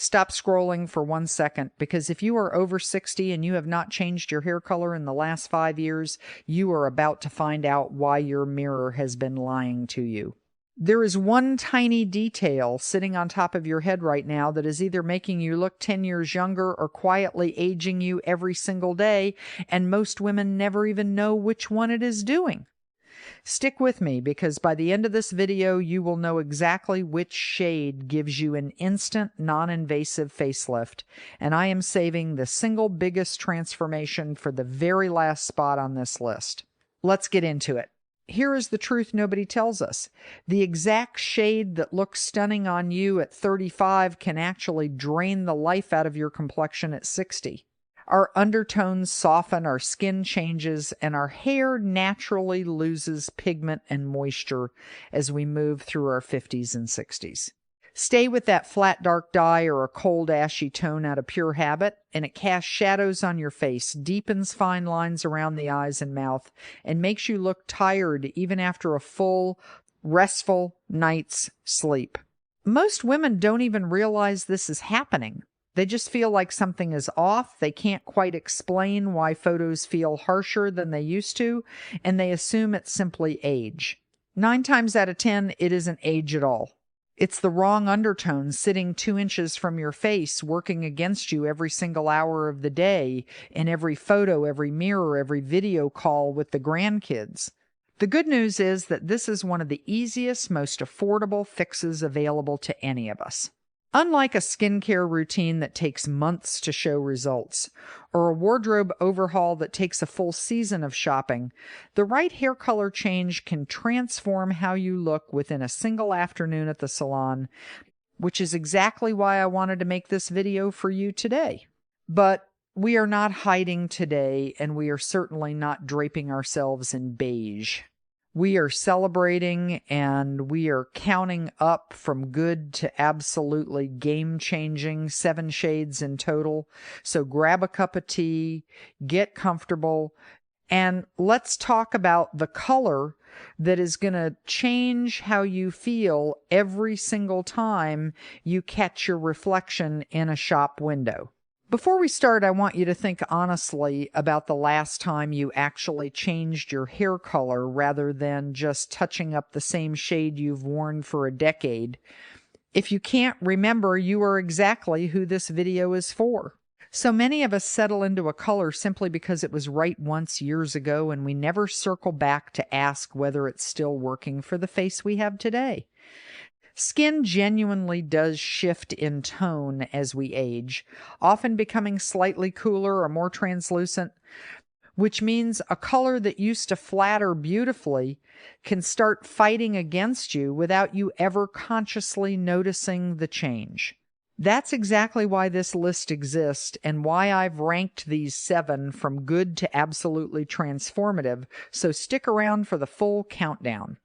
Stop scrolling for 1 second, because if you are over 60 and you have not changed your hair color in the last 5 years, you are about to find out why your mirror has been lying to you. There is one tiny detail sitting on top of your head right now that is either making you look 10 years younger or quietly aging you every single day, and most women never even know which one it is doing. Stick with me, because by the end of this video, you will know exactly which shade gives you an instant, non-invasive facelift, and I am saving the single biggest transformation for the very last spot on this list. Let's get into it. Here is the truth nobody tells us. The exact shade that looks stunning on you at 35 can actually drain the life out of your complexion at 60. Our undertones soften, our skin changes, and our hair naturally loses pigment and moisture as we move through our 50s and 60s. Stay with that flat dark dye or a cold ashy tone out of pure habit, and it casts shadows on your face, deepens fine lines around the eyes and mouth, and makes you look tired even after a full, restful night's sleep. Most women don't even realize this is happening. They just feel like something is off. They can't quite explain why photos feel harsher than they used to, and they assume it's simply age. 9 times out of 10, it isn't age at all. It's the wrong undertone sitting 2 inches from your face, working against you every single hour of the day, in every photo, every mirror, every video call with the grandkids. The good news is that this is one of the easiest, most affordable fixes available to any of us. Unlike a skincare routine that takes months to show results, or a wardrobe overhaul that takes a full season of shopping, the right hair color change can transform how you look within a single afternoon at the salon, which is exactly why I wanted to make this video for you today. But we are not hiding today, and we are certainly not draping ourselves in beige. We are celebrating, and we are counting up from good to absolutely game-changing 7 shades in total. So grab a cup of tea, get comfortable, and let's talk about the color that is going to change how you feel every single time you catch your reflection in a shop window. Before we start, I want you to think honestly about the last time you actually changed your hair color rather than just touching up the same shade you've worn for a decade. If you can't remember, you are exactly who this video is for. So many of us settle into a color simply because it was right once years ago, and we never circle back to ask whether it's still working for the face we have today. Skin genuinely does shift in tone as we age, often becoming slightly cooler or more translucent, which means a color that used to flatter beautifully can start fighting against you without you ever consciously noticing the change. That's exactly why this list exists and why I've ranked these 7 from good to absolutely transformative, so stick around for the full countdown.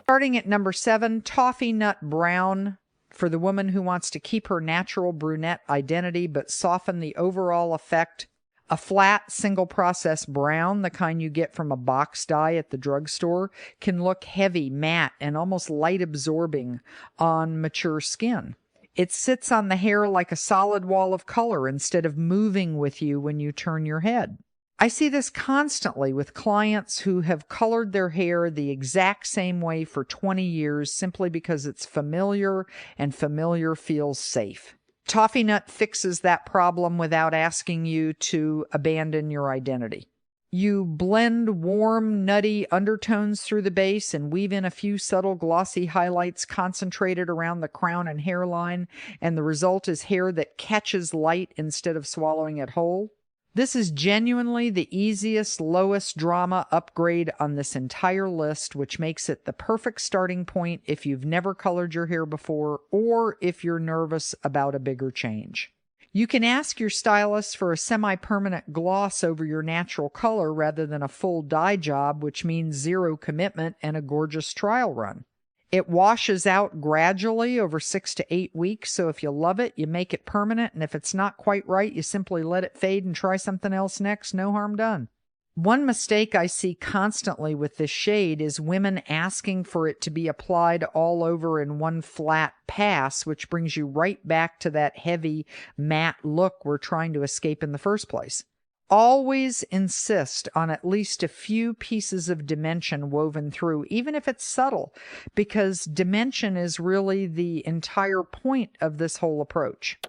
Starting at number 7, Toffee Nut Brown, for the woman who wants to keep her natural brunette identity but soften the overall effect. A flat, single-process brown, the kind you get from a box dye at the drugstore, can look heavy, matte, and almost light-absorbing on mature skin. It sits on the hair like a solid wall of color instead of moving with you when you turn your head. I see this constantly with clients who have colored their hair the exact same way for 20 years simply because it's familiar, and familiar feels safe. Toffee Nut fixes that problem without asking you to abandon your identity. You blend warm, nutty undertones through the base and weave in a few subtle glossy highlights concentrated around the crown and hairline, and the result is hair that catches light instead of swallowing it whole. This is genuinely the easiest, lowest drama upgrade on this entire list, which makes it the perfect starting point if you've never colored your hair before or if you're nervous about a bigger change. You can ask your stylist for a semi-permanent gloss over your natural color rather than a full dye job, which means 0 commitment and a gorgeous trial run. It washes out gradually over 6 to 8 weeks, so if you love it, you make it permanent, and if it's not quite right, you simply let it fade and try something else next. No harm done. One mistake I see constantly with this shade is women asking for it to be applied all over in one flat pass, which brings you right back to that heavy matte look we're trying to escape in the first place. Always insist on at least a few pieces of dimension woven through, even if it's subtle, because dimension is really the entire point of this whole approach.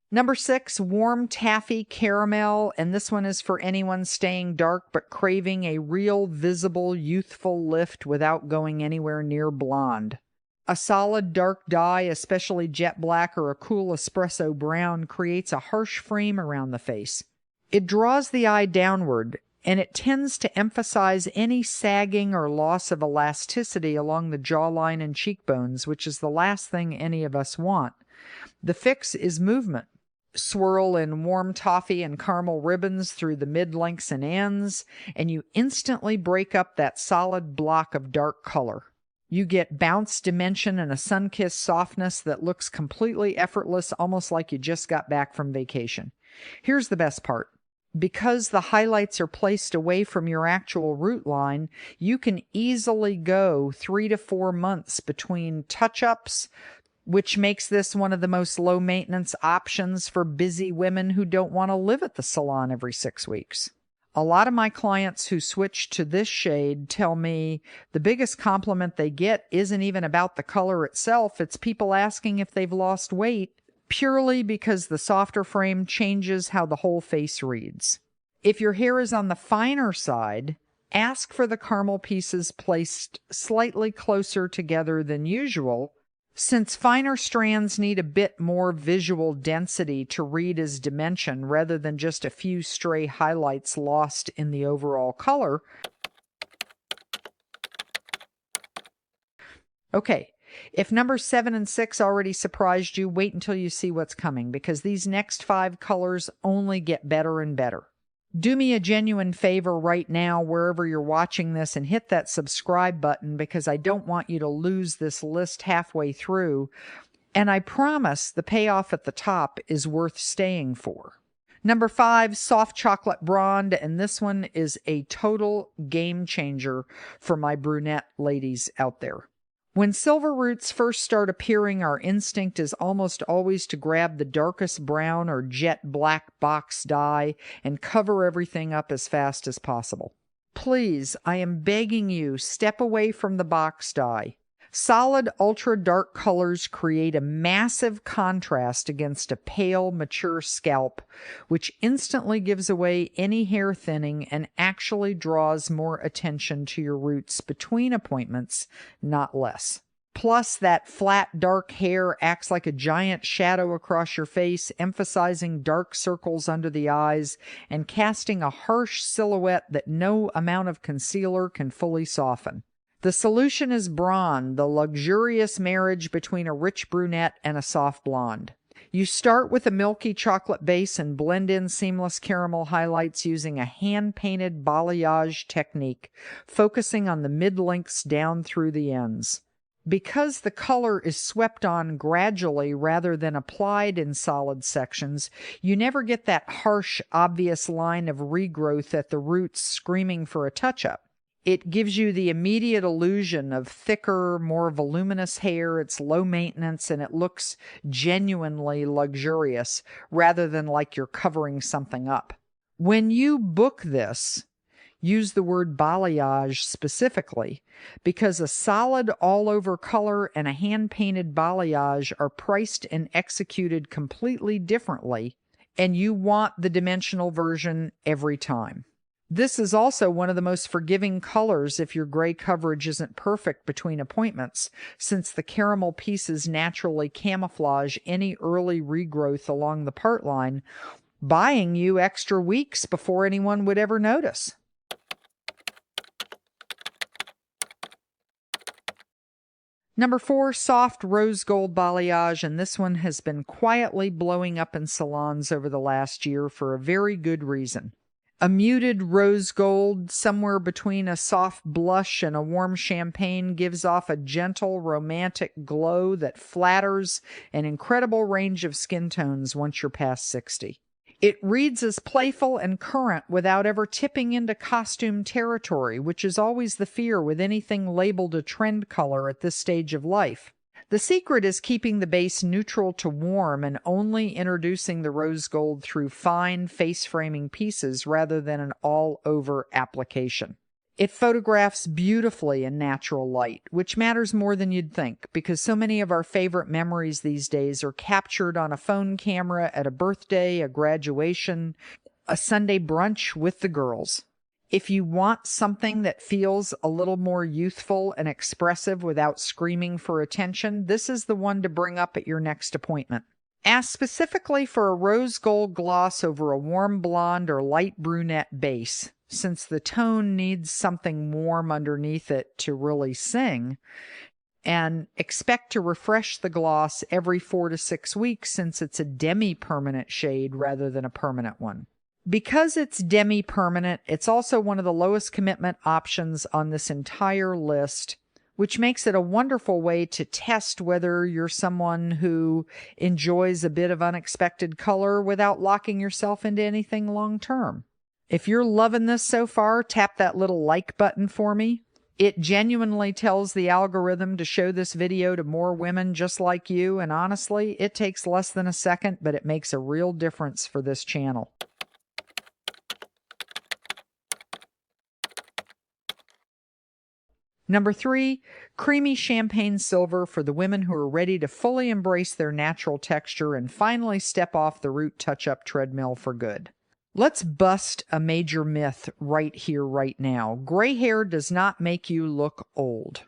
Number 6, warm taffy caramel, and this one is for anyone staying dark but craving a real visible youthful lift without going anywhere near blonde. A solid dark dye, especially jet black or a cool espresso brown, creates a harsh frame around the face. It draws the eye downward, and it tends to emphasize any sagging or loss of elasticity along the jawline and cheekbones, which is the last thing any of us want. The fix is movement. Swirl in warm toffee and caramel ribbons through the mid-lengths and ends, and you instantly break up that solid block of dark color. You get bounce dimension and a sun-kissed softness that looks completely effortless, almost like you just got back from vacation. Here's the best part. Because the highlights are placed away from your actual root line, you can easily go 3 to 4 months between touch-ups, which makes this one of the most low-maintenance options for busy women who don't want to live at the salon every 6 weeks. A lot of my clients who switch to this shade tell me the biggest compliment they get isn't even about the color itself. It's people asking if they've lost weight, purely because the softer frame changes how the whole face reads. If your hair is on the finer side, ask for the caramel pieces placed slightly closer together than usual, since finer strands need a bit more visual density to read as dimension rather than just a few stray highlights lost in the overall color. Okay, if numbers 7 and 6 already surprised you, wait until you see what's coming, because these next 5 colors only get better and better. Do me a genuine favor right now, wherever you're watching this, and hit that subscribe button, because I don't want you to lose this list halfway through. And I promise the payoff at the top is worth staying for. Number 5, soft chocolate brond, and this one is a total game changer for my brunette ladies out there. When silver roots first start appearing, our instinct is almost always to grab the darkest brown or jet black box dye and cover everything up as fast as possible. Please, I am begging you, step away from the box dye. Solid, ultra-dark colors create a massive contrast against a pale, mature scalp, which instantly gives away any hair thinning and actually draws more attention to your roots between appointments, not less. Plus, that flat, dark hair acts like a giant shadow across your face, emphasizing dark circles under the eyes and casting a harsh silhouette that no amount of concealer can fully soften. The solution is brond, the luxurious marriage between a rich brunette and a soft blonde. You start with a milky chocolate base and blend in seamless caramel highlights using a hand-painted balayage technique, focusing on the mid-lengths down through the ends. Because the color is swept on gradually rather than applied in solid sections, you never get that harsh, obvious line of regrowth at the roots screaming for a touch-up. It gives you the immediate illusion of thicker, more voluminous hair. It's low maintenance and it looks genuinely luxurious rather than like you're covering something up. When you book this, use the word balayage specifically, because a solid all-over color and a hand-painted balayage are priced and executed completely differently, and you want the dimensional version every time. This is also one of the most forgiving colors if your gray coverage isn't perfect between appointments, since the caramel pieces naturally camouflage any early regrowth along the part line, buying you extra weeks before anyone would ever notice. Number 4, soft rose gold balayage, and this one has been quietly blowing up in salons over the last year for a very good reason. A muted rose gold, somewhere between a soft blush and a warm champagne, gives off a gentle, romantic glow that flatters an incredible range of skin tones once you're past 60. It reads as playful and current without ever tipping into costume territory, which is always the fear with anything labeled a trend color at this stage of life. The secret is keeping the base neutral to warm and only introducing the rose gold through fine face-framing pieces rather than an all-over application. It photographs beautifully in natural light, which matters more than you'd think, because so many of our favorite memories these days are captured on a phone camera at a birthday, a graduation, a Sunday brunch with the girls. If you want something that feels a little more youthful and expressive without screaming for attention, this is the one to bring up at your next appointment. Ask specifically for a rose gold gloss over a warm blonde or light brunette base, since the tone needs something warm underneath it to really sing, and expect to refresh the gloss every 4 to 6 weeks since it's a demi-permanent shade rather than a permanent one. Because it's demi-permanent, it's also one of the lowest commitment options on this entire list, which makes it a wonderful way to test whether you're someone who enjoys a bit of unexpected color without locking yourself into anything long-term. If you're loving this so far, tap that little like button for me. It genuinely tells the algorithm to show this video to more women just like you, and honestly, it takes less than a second, but it makes a real difference for this channel. Number 3, creamy champagne silver for the women who are ready to fully embrace their natural texture and finally step off the root touch-up treadmill for good. Let's bust a major myth right here, right now. Gray hair does not make you look old.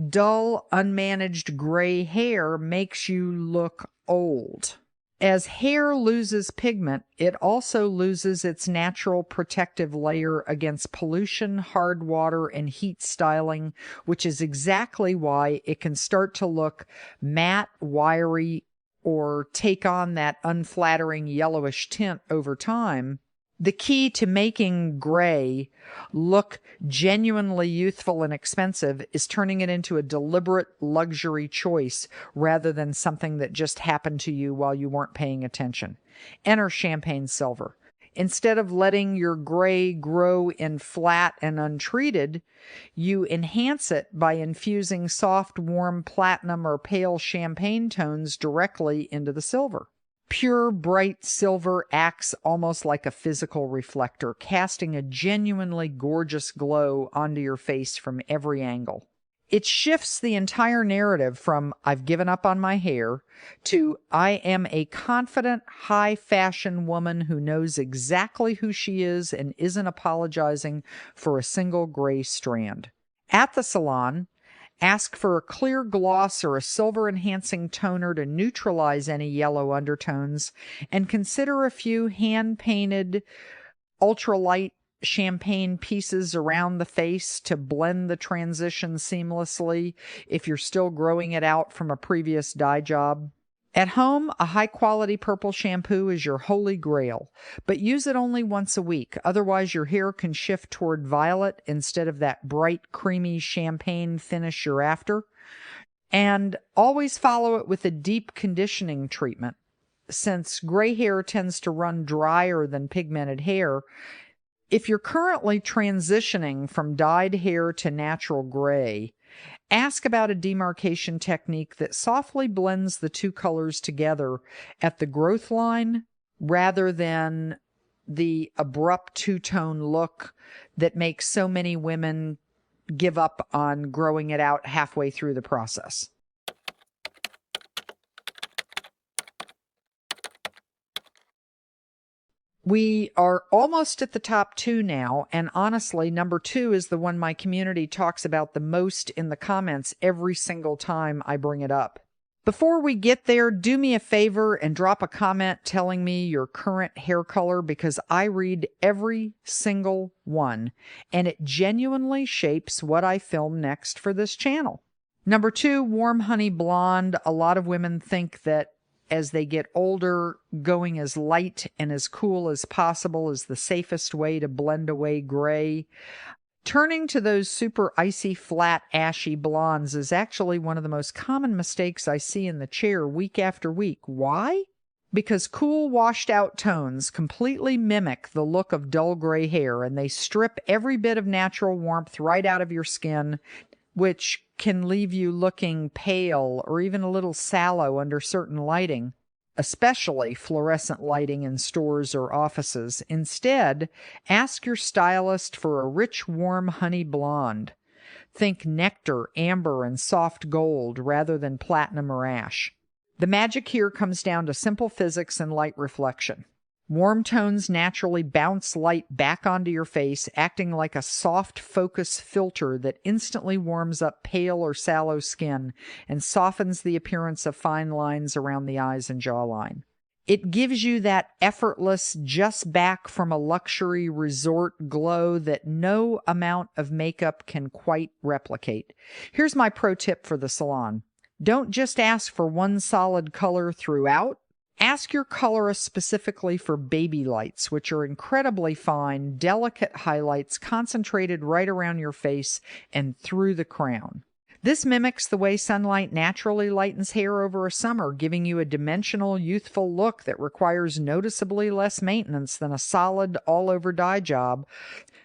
Dull, unmanaged gray hair makes you look old. As hair loses pigment, it also loses its natural protective layer against pollution, hard water, and heat styling, which is exactly why it can start to look matte, wiry, or take on that unflattering yellowish tint over time. The key to making gray look genuinely youthful and expensive is turning it into a deliberate luxury choice rather than something that just happened to you while you weren't paying attention. Enter champagne silver. Instead of letting your gray grow in flat and untreated, you enhance it by infusing soft, warm platinum or pale champagne tones directly into the silver. Pure, bright silver acts almost like a physical reflector, casting a genuinely gorgeous glow onto your face from every angle. It shifts the entire narrative from "I've given up on my hair" to "I am a confident, high-fashion woman who knows exactly who she is and isn't apologizing for a single gray strand." At the salon, ask for a clear gloss or a silver-enhancing toner to neutralize any yellow undertones, and consider a few hand-painted, ultralight champagne pieces around the face to blend the transition seamlessly if you're still growing it out from a previous dye job. At home, a high-quality purple shampoo is your holy grail, but use it only once a week. Otherwise, your hair can shift toward violet instead of that bright, creamy champagne finish you're after. And always follow it with a deep conditioning treatment. Since gray hair tends to run drier than pigmented hair, if you're currently transitioning from dyed hair to natural gray, ask about a demarcation technique that softly blends the two colors together at the growth line rather than the abrupt two-tone look that makes so many women give up on growing it out halfway through the process. We are almost at the top 2 now, and honestly, number 2 is the one my community talks about the most in the comments every single time I bring it up. Before we get there, do me a favor and drop a comment telling me your current hair color, because I read every single one, and it genuinely shapes what I film next for this channel. Number 2, warm honey blonde. A lot of women think that as they get older, going as light and as cool as possible is the safest way to blend away gray. Turning to those super icy, flat, ashy blondes is actually one of the most common mistakes I see in the chair week after week. Why? Because cool, washed-out tones completely mimic the look of dull gray hair, and they strip every bit of natural warmth right out of your skin, which can leave you looking pale or even a little sallow under certain lighting, especially fluorescent lighting in stores or offices. Instead, ask your stylist for a rich, warm honey blonde. Think nectar, amber, and soft gold rather than platinum or ash. The magic here comes down to simple physics and light reflection. Warm tones naturally bounce light back onto your face, acting like a soft focus filter that instantly warms up pale or sallow skin and softens the appearance of fine lines around the eyes and jawline. It gives you that effortless, just back from a luxury resort glow that no amount of makeup can quite replicate. Here's my pro tip for the salon. Don't just ask for one solid color throughout. Ask your colorist specifically for baby lights, which are incredibly fine, delicate highlights concentrated right around your face and through the crown. This mimics the way sunlight naturally lightens hair over a summer, giving you a dimensional, youthful look that requires noticeably less maintenance than a solid all-over dye job,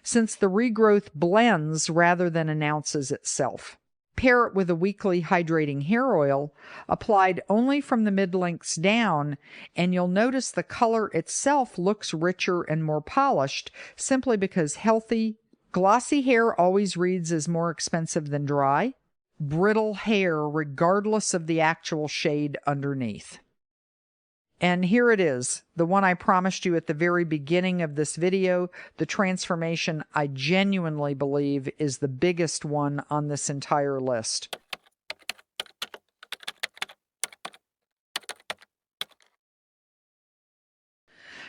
since the regrowth blends rather than announces itself. Pair it with a weekly hydrating hair oil applied only from the mid-lengths down, and you'll notice the color itself looks richer and more polished, simply because healthy, glossy hair always reads as more expensive than dry, brittle hair regardless of the actual shade underneath. And here it is, the one I promised you at the very beginning of this video, the transformation I genuinely believe is the biggest one on this entire list.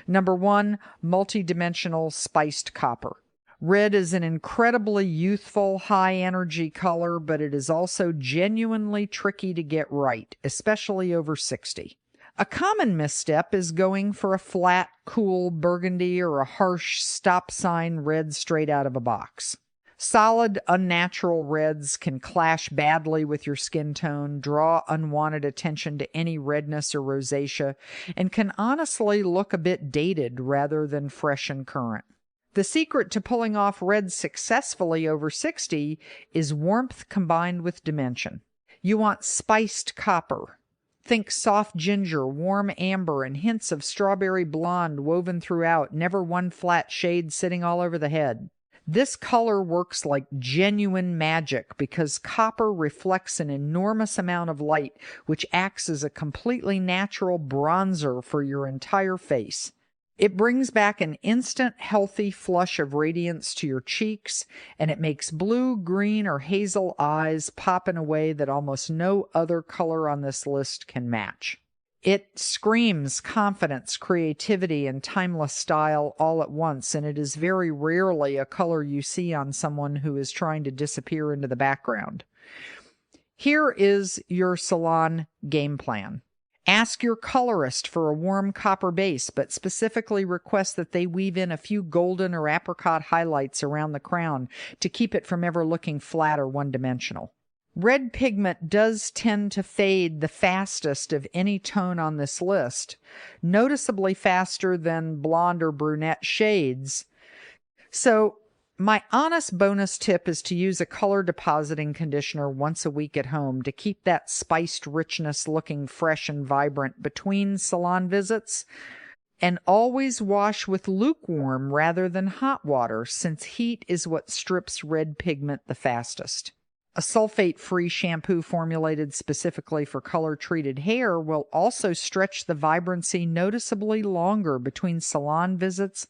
Number 1, multi-dimensional spiced copper. Red is an incredibly youthful, high-energy color, but it is also genuinely tricky to get right, especially over 60. A common misstep is going for a flat, cool burgundy or a harsh stop sign red straight out of a box. Solid, unnatural reds can clash badly with your skin tone, draw unwanted attention to any redness or rosacea, and can honestly look a bit dated rather than fresh and current. The secret to pulling off red successfully over 60 is warmth combined with dimension. You want spiced copper. Think soft ginger, warm amber, and hints of strawberry blonde woven throughout, never one flat shade sitting all over the head. This color works like genuine magic because copper reflects an enormous amount of light, which acts as a completely natural bronzer for your entire face. It brings back an instant, healthy flush of radiance to your cheeks, and it makes blue, green, or hazel eyes pop in a way that almost no other color on this list can match. It screams confidence, creativity, and timeless style all at once, and it is very rarely a color you see on someone who is trying to disappear into the background. Here is your salon game plan. Ask your colorist for a warm copper base, but specifically request that they weave in a few golden or apricot highlights around the crown to keep it from ever looking flat or one-dimensional. Red pigment does tend to fade the fastest of any tone on this list, noticeably faster than blonde or brunette shades. So, my honest bonus tip is to use a color depositing conditioner once a week at home to keep that spiced richness looking fresh and vibrant between salon visits. And always wash with lukewarm rather than hot water, since heat is what strips red pigment the fastest. A sulfate-free shampoo formulated specifically for color-treated hair will also stretch the vibrancy noticeably longer between salon visits,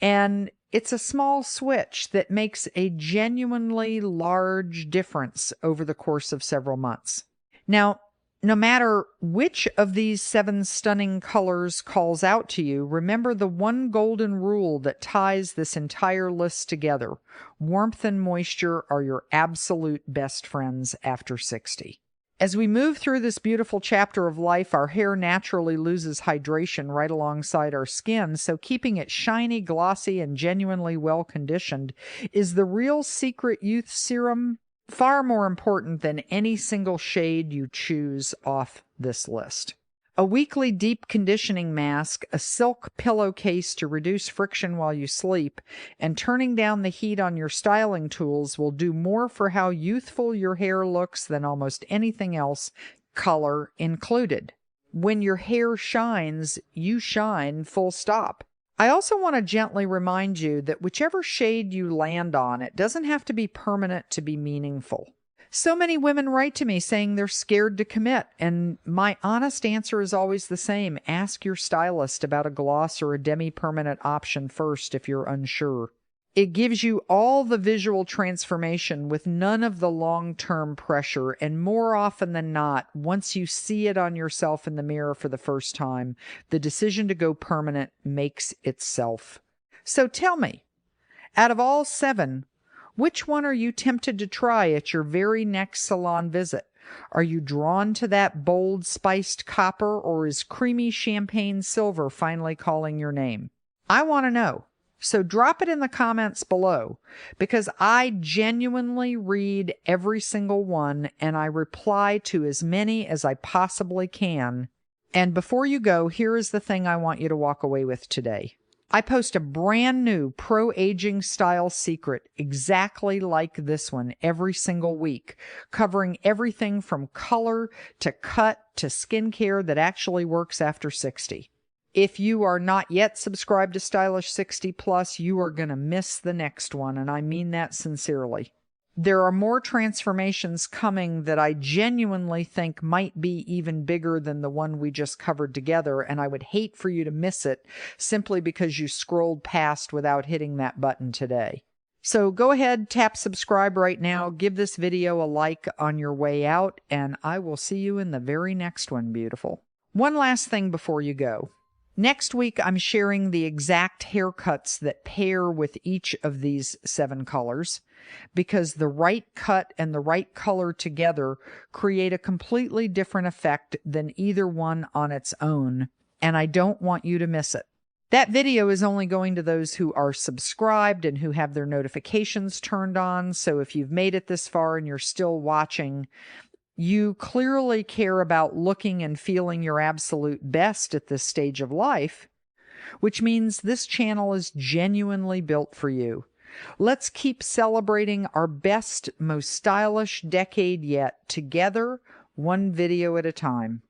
and it's a small switch that makes a genuinely large difference over the course of several months. Now, no matter which of these 7 stunning colors calls out to you, remember the one golden rule that ties this entire list together. Warmth and moisture are your absolute best friends after 60. As we move through this beautiful chapter of life, our hair naturally loses hydration right alongside our skin, so keeping it shiny, glossy, and genuinely well-conditioned is the real secret youth serum, far more important than any single shade you choose off this list. A weekly deep conditioning mask, a silk pillowcase to reduce friction while you sleep, and turning down the heat on your styling tools will do more for how youthful your hair looks than almost anything else, color included. When your hair shines, you shine, full stop. I also want to gently remind you that whichever shade you land on, it doesn't have to be permanent to be meaningful. So many women write to me saying they're scared to commit, and my honest answer is always the same. Ask your stylist about a gloss or a demi-permanent option first if you're unsure. It gives you all the visual transformation with none of the long-term pressure, and more often than not, once you see it on yourself in the mirror for the first time, the decision to go permanent makes itself. So tell me, out of all 7, which one are you tempted to try at your very next salon visit? Are you drawn to that bold, spiced copper, or is creamy champagne silver finally calling your name? I want to know. So drop it in the comments below, because I genuinely read every single one and I reply to as many as I possibly can. And before you go, here is the thing I want you to walk away with today. I post a brand new pro-aging style secret exactly like this one every single week, covering everything from color to cut to skincare that actually works after 60. If you are not yet subscribed to Stylish 60 Plus, you are going to miss the next one, and I mean that sincerely. There are more transformations coming that I genuinely think might be even bigger than the one we just covered together, and I would hate for you to miss it simply because you scrolled past without hitting that button today. So go ahead, tap subscribe right now, give this video a like on your way out, and I will see you in the very next one, beautiful. One last thing before you go. Next week, I'm sharing the exact haircuts that pair with each of these 7 colors, because the right cut and the right color together create a completely different effect than either one on its own, and I don't want you to miss it. That video is only going to those who are subscribed and who have their notifications turned on, so if you've made it this far and you're still watching, you clearly care about looking and feeling your absolute best at this stage of life, which means this channel is genuinely built for you. Let's keep celebrating our best, most stylish decade yet together, one video at a time.